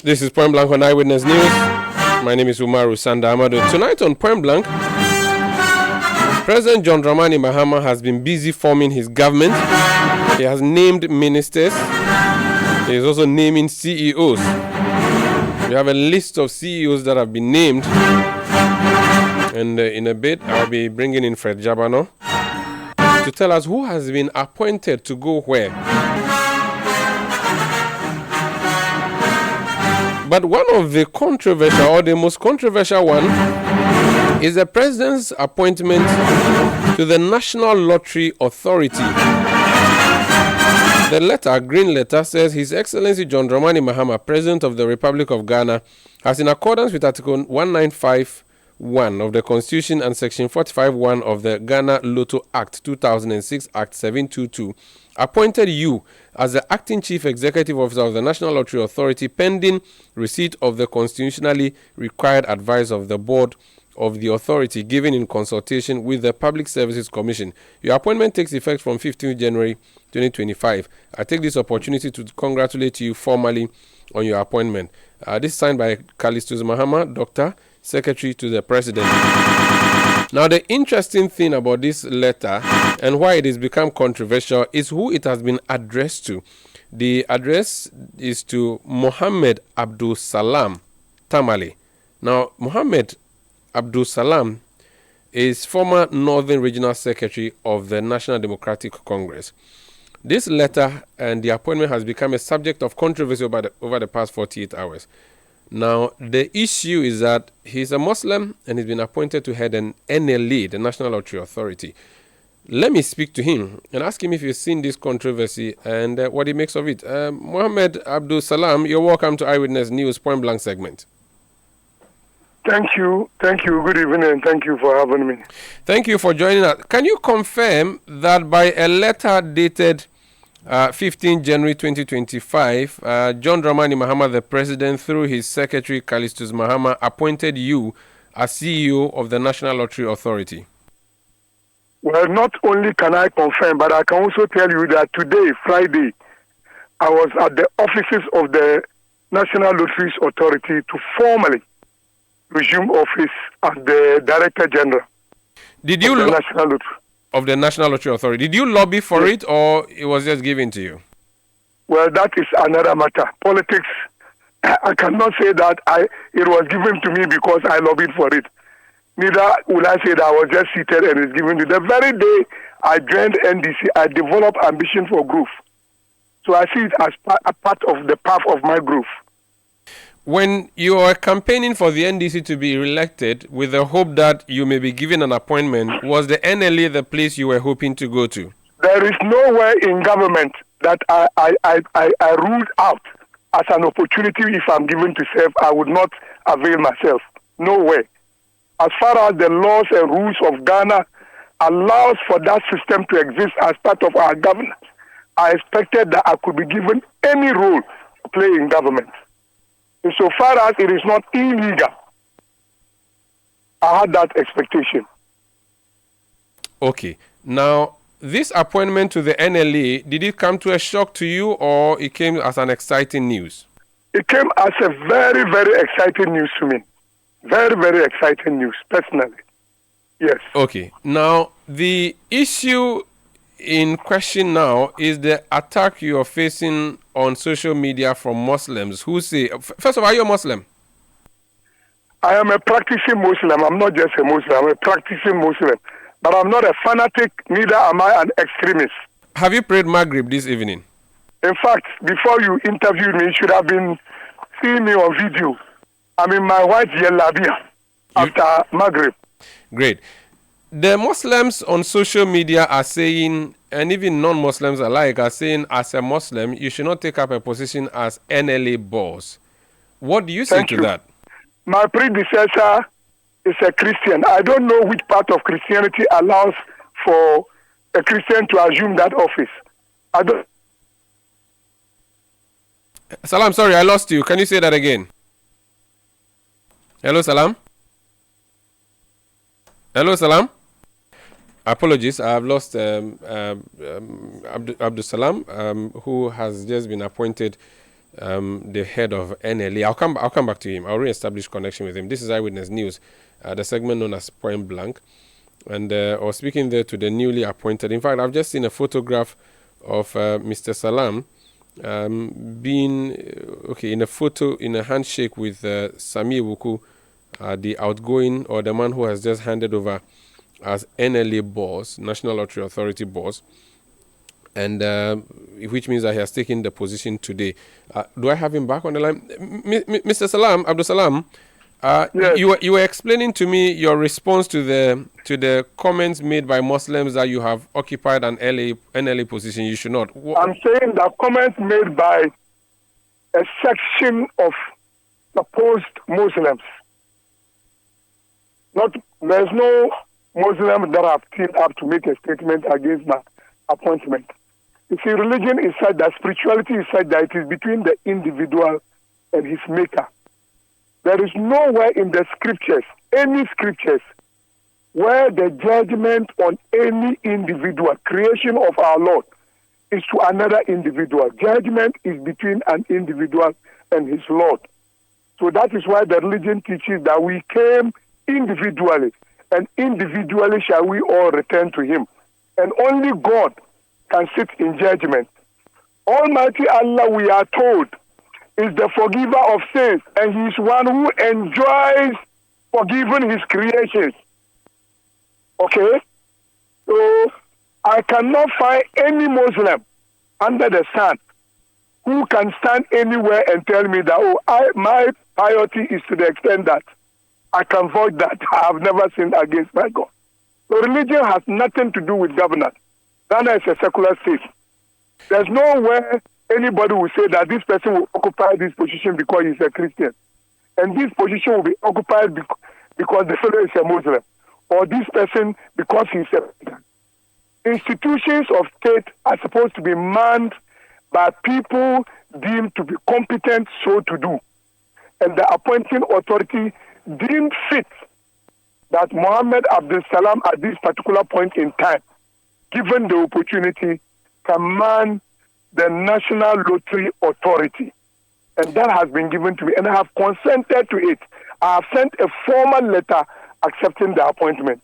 This is Point Blank on Eyewitness News. My name is Umaru Sanda Amado. Tonight on Point Blank, President John Dramani Mahama has been busy forming his government. He has named ministers. He is also naming CEOs. We have a list of CEOs that have been named. And in a bit, I'll be bringing in Fred Jabano to tell us who has been appointed to go where. But one of the controversial, or the most controversial one, is the president's appointment to the National Lottery Authority. The letter, green letter, says His Excellency John Dramani Mahama, President of the Republic of Ghana, has, in accordance with Article 1951 of the Constitution and Section 45(1) of the Ghana Lotto Act 2006 Act 722, appointed you as the acting chief executive officer of the National Lottery Authority pending receipt of the constitutionally required advice of the board of the authority given in consultation with the Public Services Commission. Your appointment takes effect from 15th January 2025. I take this opportunity to congratulate you formally on your appointment. This is signed by Calistus Mahama, Doctor, Secretary to the President. Now, the interesting thing about this letter and why it has become controversial is who it has been addressed to. The address is to Mohammed Abdul-Salam Tamale. Now, Mohammed Abdul-Salam is former Northern Regional Secretary of the National Democratic Congress. This letter and the appointment has become a subject of controversy over the past 48 hours. Now, the issue is that he's a Muslim and he's been appointed to head an NLA, the National Lottery Authority. Let me speak to him and ask him if he's seen this controversy and what he makes of it. Mohammed Abdul-Salam, you're welcome to Eyewitness News Point Blank segment. Thank you. Good evening, and thank you for having me. Thank you for joining us. Can you confirm that by a letter dated 15 January 2025, John Dramani Mahama, the President, through his Secretary Calistus Mahama, appointed you as CEO of the National Lottery Authority? Well, not only can I confirm, but I can also tell you that today, Friday, I was at the offices of the National Lotteries Authority to formally resume office as the Director General of the National Lottery Authority. Did you lobby for it, or it was just given to you? Well, that is another matter. Politics, I cannot say that it was given to me because I lobbied for it. Neither will I say that I was just seated and it's given to me. The very day I joined NDC, I developed ambition for growth. So I see it as a part of the path of my growth. When you are campaigning for the NDC to be elected with the hope that you may be given an appointment, was the NLA the place you were hoping to go to? There is nowhere in government that I ruled out as an opportunity. If I'm given to serve, I would not avail myself. Nowhere. As far as the laws and rules of Ghana allows for that system to exist as part of our governance, I expected that I could be given any role to play in government. So far as it is not illegal, I had that expectation. Okay. Now, this appointment to the NLA, did it come to a shock to you, or it came as an exciting news? It came as a very, very exciting news to me. Very, very exciting news, personally. Yes. Okay. Now, the issue in question now is the attack you are facing on social media from Muslims who say, first of all, are you a Muslim? I am a practicing Muslim. I'm not just a Muslim. I'm a practicing Muslim. But I'm not a fanatic, neither am I an extremist. Have you prayed Maghrib this evening? In fact, before you interviewed me, you should have been seeing me on video. I'm in my white jellabia after Maghrib. Great. The Muslims on social media are saying, and even non-Muslims alike are saying, as a Muslim, you should not take up a position as NLA boss. What do you say to that? My predecessor is a Christian. I don't know which part of Christianity allows for a Christian to assume that office. I don't. Salam, sorry, I lost you. Can you say that again? Hello, Salam? Hello, Salam? Apologies, I have lost Abdul-Salam, who has just been appointed the head of NLA. I'll come back to him. I'll re-establish connection with him. This is Eyewitness News, the segment known as Point Blank. And I was speaking there to the newly appointed. In fact, I've just seen a photograph of Mr. Salam being in a photo, in a handshake with Sami Wuku, the outgoing, or the man who has just handed over as NLA boss, National Lottery Authority boss, and which means that he has taken the position today. Do I have him back on the line? Mr. Salam, Abdul-Salam, Yes. you were explaining to me your response to the comments made by Muslims that you have occupied an NLA position. You should not. I'm saying that comments made by a section of supposed Muslims. There's no Muslim that have teamed up to make a statement against my appointment. You see, religion is such that, spirituality is such that it is between the individual and his maker. There is nowhere in the scriptures, any scriptures, where the judgment on any individual, creation of our Lord, is to another individual. Judgment is between an individual and his Lord. So that is why the religion teaches that we came individually, and individually shall we all return to him. And only God can sit in judgment. Almighty Allah, we are told, is the forgiver of sins, and he is one who enjoys forgiving his creations. Okay? So I cannot find any Muslim under the sun who can stand anywhere and tell me that, my piety is to the extent that I can void that. I have never sinned against my God. So religion has nothing to do with governance. Ghana is a secular state. There's nowhere anybody will say that this person will occupy this position because he's a Christian. And this position will be occupied because the fellow is a Muslim. Or this person because he's a Christian. Institutions of state are supposed to be manned by people deemed to be competent so to do. And the appointing authority deemed fit that Mohammed Abdul-Salam at this particular point in time, given the opportunity, can man the National Lottery Authority. And that has been given to me, and I have consented to it. I have sent a formal letter accepting the appointment.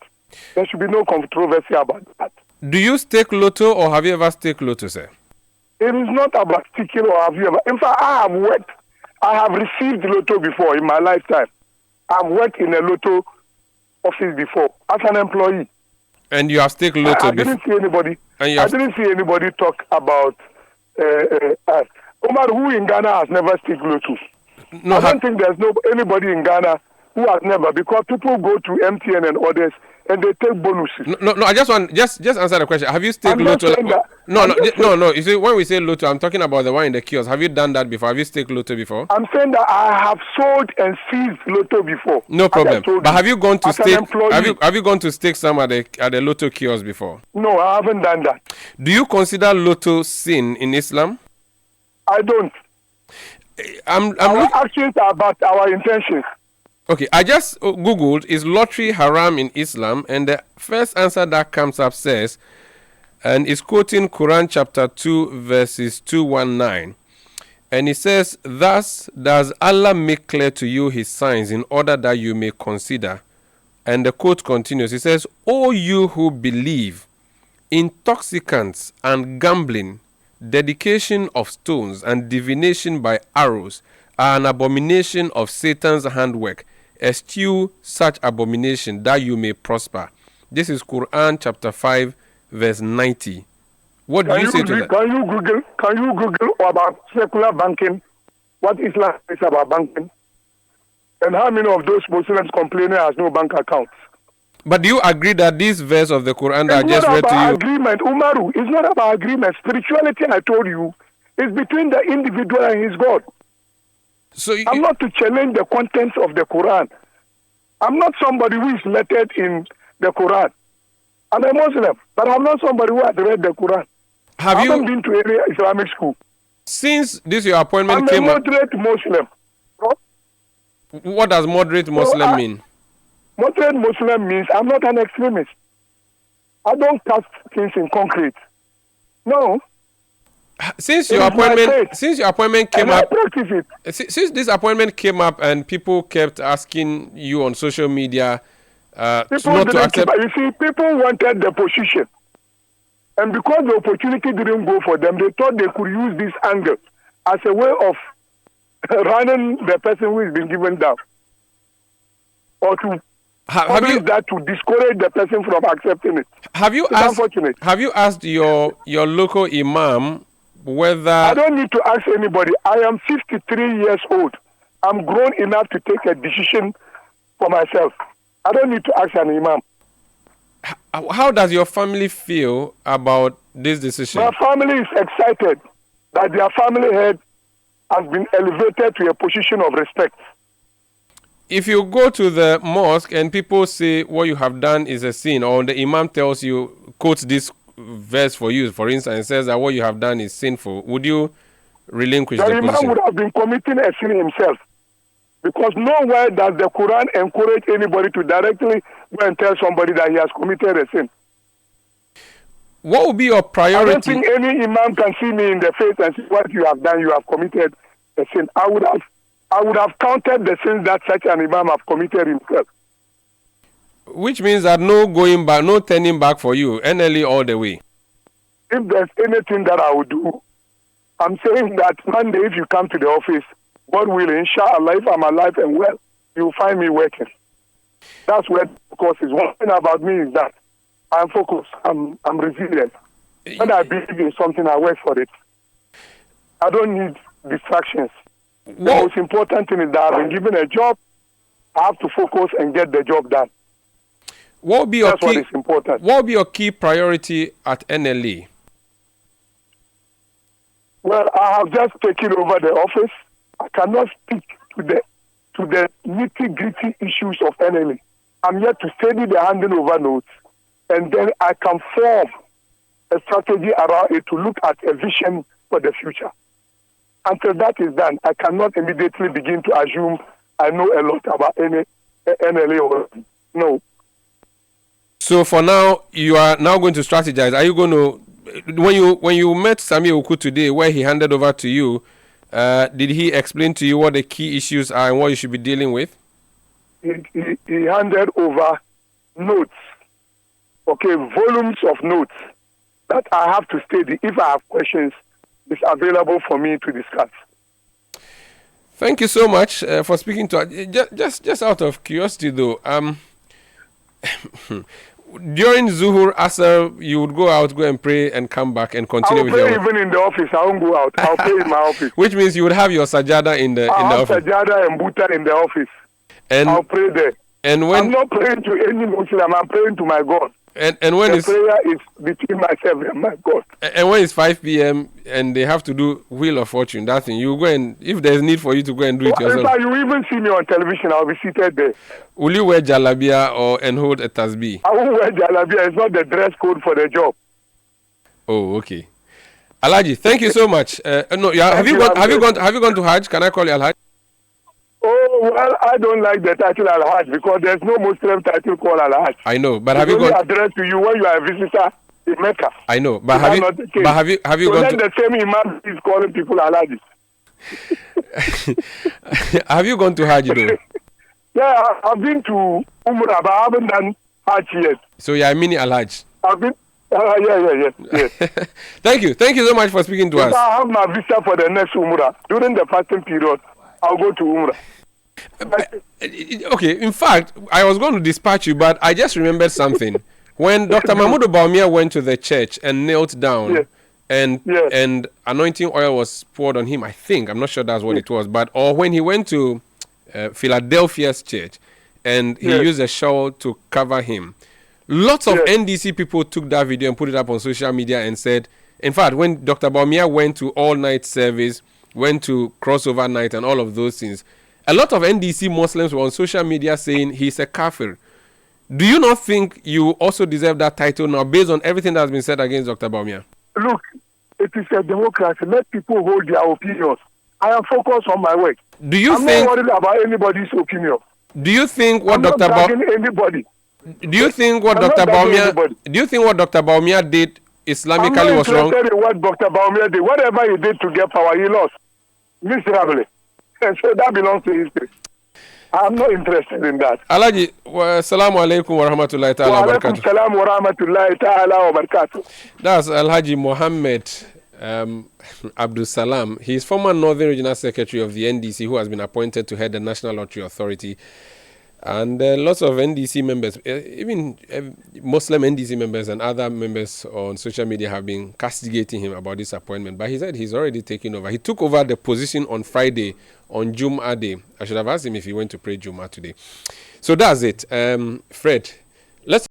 There should be no controversy about that. Do you stake lotto, or have you ever staked lotto, sir? It is not about sticking or have you ever. In fact, I have received lotto before in my lifetime. I've worked in a lotto office before as an employee. And you have staked lotto before? I didn't see anybody talk about Omar, who in Ghana has never staked lotto. No, I don't think there's anybody in Ghana who has never, because people go to MTN and others and they take bonuses. No. I just want just answer the question. Have you staked lotto? No. You see, when we say lotto, I'm talking about the one in the kiosk. Have you done that before? Have you staked lotto before? I'm saying that I have sold and seized lotto before. No problem. But have you gone to stake? Have you gone to stake some at the lotto kiosk before? No, I haven't done that. Do you consider lotto sin in Islam? I don't. Our actions are about our intentions. Okay, I just Googled, is lottery haram in Islam? And the first answer that comes up says, and it's quoting Quran chapter 2, verses 219. And it says, thus does Allah make clear to you his signs in order that you may consider. And the quote continues. It says, O you who believe, intoxicants and gambling, dedication of stones and divination by arrows are an abomination of Satan's handwork. Eschew such abomination that you may prosper. This is Quran chapter 5 verse 90. What do you say to that? Can you Google about secular banking? What Islam is about banking? And how many of those Muslims complaining has no bank accounts? But do you agree that this verse of the Quran that I just read to you... Agreement, Umaru, it's not about agreement. Spirituality, I told you, is between the individual and his God. So I'm not to challenge the contents of the Quran. I'm not somebody who is lettered in the Quran. I'm a Muslim, but I'm not somebody who has read the Quran. I haven't been to any Islamic school. Since this your appointment I'm a moderate Muslim. What does moderate Muslim mean? Moderate Muslim means I'm not an extremist. I don't cast things in concrete. No. Since your appointment came up, practice it. Since this appointment came up and people kept asking you on social media, people not to accept. You see, people wanted the position, and because the opportunity didn't go for them, they thought they could use this angle as a way of running the person who has been given down, or to that to discourage the person from accepting it. Have you asked your local imam whether? I don't need to ask anybody. I am 53 years old. I'm grown enough to take a decision for myself. I don't need to ask an imam. How does your family feel about this decision? My family is excited that their family head has been elevated to a position of respect. If you go to the mosque and people say what you have done is a sin, or the imam tells you, quotes this verse for you, for instance, says that what you have done is sinful, would you relinquish the position? The imam would have been committing a sin himself, because nowhere does the Quran encourage anybody to directly go and tell somebody that he has committed a sin. What would be your priority? I don't think any imam can see me in the face and say, what you have done, you have committed a sin. I would have counted the sins that such an imam have committed himself. Which means that no going back, no turning back for you, NLE all the way. If there's anything that I would do, I'm saying that one day if you come to the office, God willing, inshallah, if I'm alive and well, you'll find me working. That's where the focus is. One thing about me is that I'm focused. I'm resilient. When I believe in something, I work for it. I don't need distractions. The most important thing is that I've been given a job. I have to focus and get the job done. What would be That's what is important. What would be your key priority at NLE? Well, I have just taken over the office. I cannot speak to the nitty-gritty issues of NLE. I'm yet to study the handing over notes, and then I can form a strategy around it to look at a vision for the future. Until that is done, I cannot immediately begin to assume I know a lot about NLE. No. So for now, you are now going to strategize. Are you going to, when you met Sami Oku today, where he handed over to you, did he explain to you what the key issues are and what you should be dealing with? He handed over notes, volumes of notes that I have to study. If I have questions, it's available for me to discuss. Thank you so much for speaking to us. Just out of curiosity, though, during Zuhur, Asr, you would go and pray and come back and continue with your work. I'll pray even in the office. I won't go out. I'll pray in my office. Which means you would have your sajada in the office. Sajada and buta in the office. And I'll pray there. And when I'm not praying to any Muslim, I'm praying to my God. And when the prayer is between myself and my God. And when it's 5 p.m. and they have to do Wheel of Fortune, that thing, you go and, if there's need for you to go and do it yourself. In fact, you even see me on television, I'll be seated there. Will you wear jalabia and hold a tasbih? I won't wear jalabia. It's not the dress code for the job. Oh, okay. Alhaji, thank you so much. No, have you gone to Hajj? Can I call you Alhaji? Oh, well, I don't like the title Al-Hajj because there's no Muslim title called Al-Hajj. I know, but have you gone? Addressed to you when you are a visitor in Mecca. I know, but have you gone to? The same imam is calling people Al-Hajj. Have you gone to Hajj though? Yeah, I've been to Umrah, but I haven't done Hajj yet. So you're a mini Al-Hajj? I've been. Yes. Thank you so much for speaking to us. I have my visa for the next Umrah during the fasting period. I'll go to Umrah. Okay, in fact, I was going to dispatch you, but I just remembered something. When Dr. Mahmoud Bawumia went to the church and knelt down, and anointing oil was poured on him, I think, I'm not sure that's what it was, or when he went to Philadelphia's church and he used a shawl to cover him, lots of NDC people took that video and put it up on social media and said, in fact, when Dr. Bawumia went to all-night service, went to crossover night and all of those things, a lot of NDC Muslims were on social media saying he's a kafir. Do you not think you also deserve that title now based on everything that has been said against Dr. Bawumia? Look, it is a democracy. Let people hold their opinions. I am focused on my work. I'm not worried about anybody's opinion. Do you think what Dr. Bawumia did Islamically was wrong. I'm not interested in what Dr. Baumia did. Whatever he did to get power, he lost miserably. And so that belongs to history. I'm not interested in that. Alhaji, assalamu alaikum wa rahmatullahi ta'ala wa barakatuh. Wa alaikum salam wa rahmatullahi ta'ala wa barakatuh. That's Alhaji Mohammed Abdul-Salam. He is former Northern Regional Secretary of the NDC who has been appointed to head the National Lottery Authority. And lots of NDC members, even Muslim NDC members and other members on social media have been castigating him about this appointment. But he said he's already taken over. He took over the position on Friday, on Jum'ah Day. I should have asked him if he went to pray Jum'ah today. So that's it. Fred, let's